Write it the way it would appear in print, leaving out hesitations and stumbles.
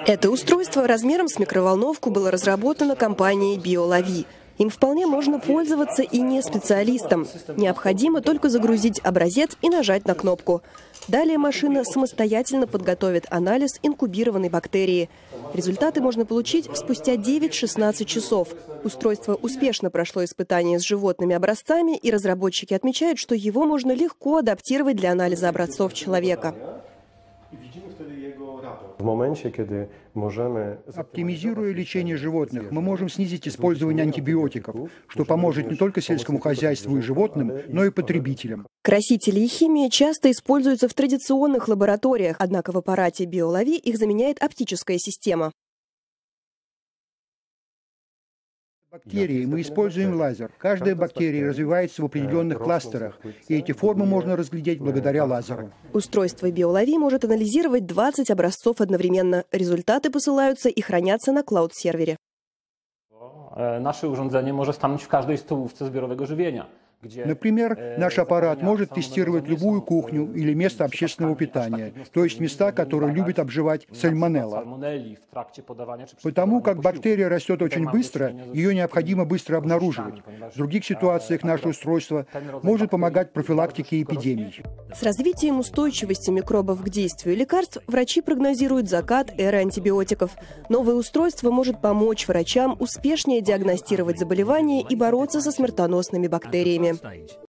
Это устройство размером с микроволновку было разработано компанией BioLavi. Им вполне можно пользоваться и не специалистам. Необходимо только загрузить образец и нажать на кнопку. Далее машина самостоятельно подготовит анализ инкубированной бактерии. Результаты можно получить спустя 9-16 часов. Устройство успешно прошло испытания с животными образцами, и разработчики отмечают, что его можно легко адаптировать для анализа образцов человека. Оптимизируя лечение животных, мы можем снизить использование антибиотиков, что поможет не только сельскому хозяйству и животным, но и потребителям. Красители и химия часто используются в традиционных лабораториях, однако в аппарате BioLavi их заменяет оптическая система. Бактерии мы используем лазер. Каждая бактерия развивается в определенных кластерах, и эти формы можно разглядеть благодаря лазеру. Устройство BioLavi может анализировать 20 образцов одновременно. Результаты посылаются и хранятся на клауд-сервере. Наше урządzenie może stanąć w każdej stołówce zbiorowego żywienia. Например, наш аппарат может тестировать любую кухню или место общественного питания, то есть места, которые любят обживать сальмонелла. Потому как бактерия растет очень быстро, ее необходимо быстро обнаруживать. В других ситуациях наше устройство может помогать профилактике эпидемий. С развитием устойчивости микробов к действию лекарств врачи прогнозируют закат эры антибиотиков. Новое устройство может помочь врачам успешнее диагностировать заболевания и бороться со смертоносными бактериями.